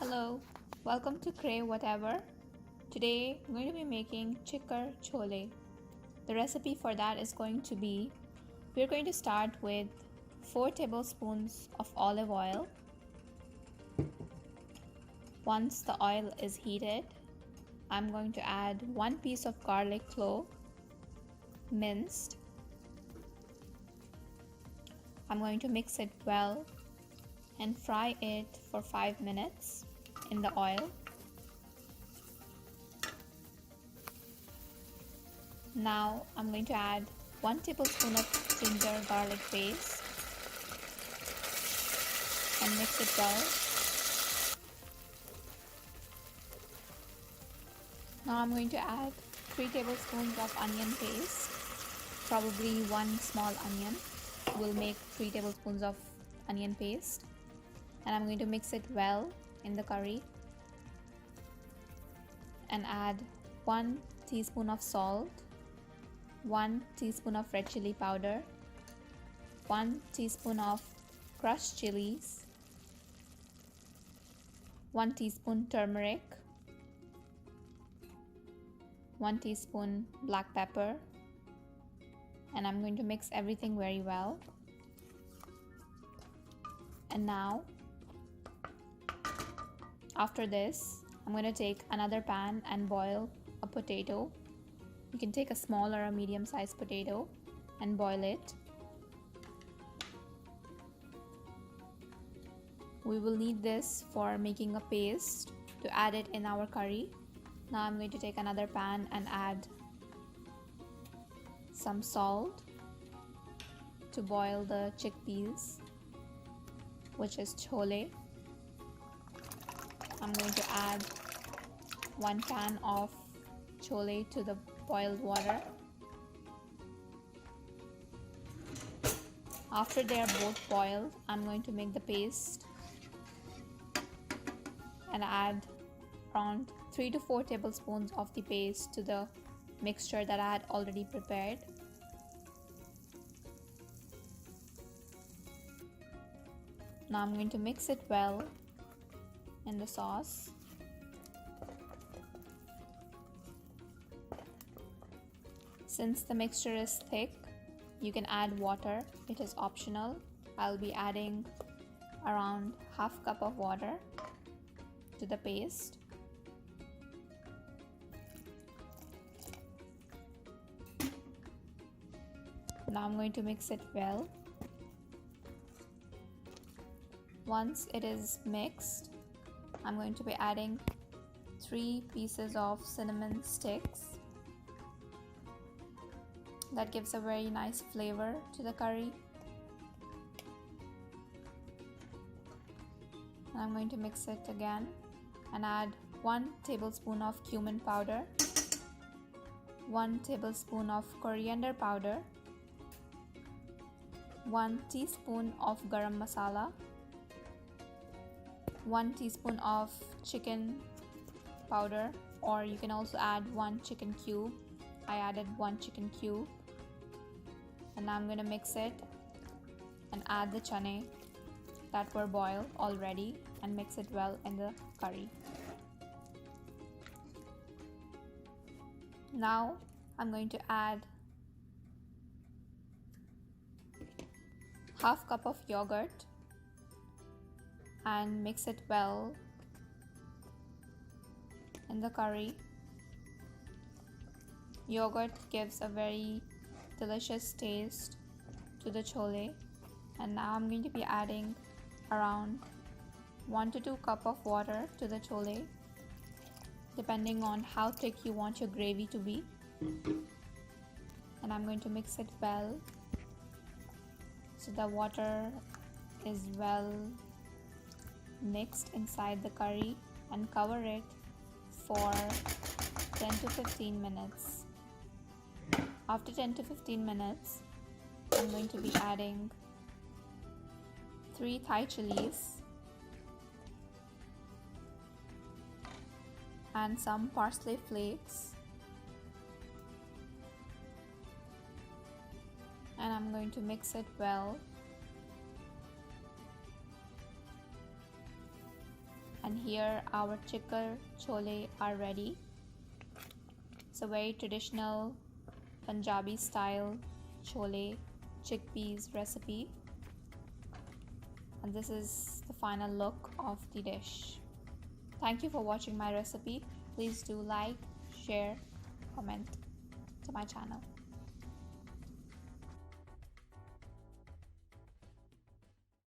Hello, welcome to Crave Whateva. Today I'm going to be making Chikar Cholay. The recipe for that is going to be we're going to start with 4 tablespoons of olive oil. Once the oil is heated, I'm going to add 1 piece of garlic clove, minced. I'm going to mix it well and fry it for 5 minutes in the oil. Now I'm going to add 1 tablespoon of ginger garlic paste and mix it well. Now I'm going to add 3 tablespoons of onion paste. Probably 1 small onion will make 3 tablespoons of onion paste. And I'm going to mix it well in the curry and add 1 teaspoon of salt, 1 teaspoon of red chili powder, 1 teaspoon of crushed chilies, 1 teaspoon turmeric, 1 teaspoon black pepper, and I'm going to mix everything very well. And now after this, I'm going to take another pan and boil a potato. You can take a small or a medium-sized potato and boil it. We will need this for making a paste to add it in our curry. Now I'm going to take another pan and add some salt to boil the chickpeas, which is cholay. I'm going to add 1 can of cholay to the boiled water. After they are both boiled, I'm going to make the paste and add around 3 to 4 tablespoons of the paste to the mixture that I had already prepared. Now I'm going to mix it well in the sauce. Since the mixture is thick, you can add water. It is optional. I'll be adding around half cup of water to the paste. Now I'm going to mix it well. Once it is mixed, I'm going to be adding 3 pieces of cinnamon sticks. That gives a very nice flavor to the curry. I'm going to mix it again and add 1 tablespoon of cumin powder, 1 tablespoon of coriander powder, 1 teaspoon of garam masala, 1 teaspoon of chicken powder, or you can also add 1 chicken cube. I added 1 chicken cube. And now I'm going to mix it and add the chane that were boiled already and mix it well in the curry. Now I'm going to add half cup of yogurt and mix it well in the curry. Yogurt gives a very delicious taste to the cholay. And now I'm going to be adding around 1 to 2 cup of water to the cholay, depending on how thick you want your gravy to be. And I'm going to mix it well so the water is well mixed inside the curry, and cover it for 10 to 15 minutes. After 10 to 15 minutes, I'm going to be adding 3 Thai chilies and some parsley flakes, and I'm going to mix it well And here our chikar chole are ready. It's a very traditional Punjabi style chole chickpeas recipe. And this is the final look of the dish. Thank you for watching my recipe. Please do like, share, comment to my channel.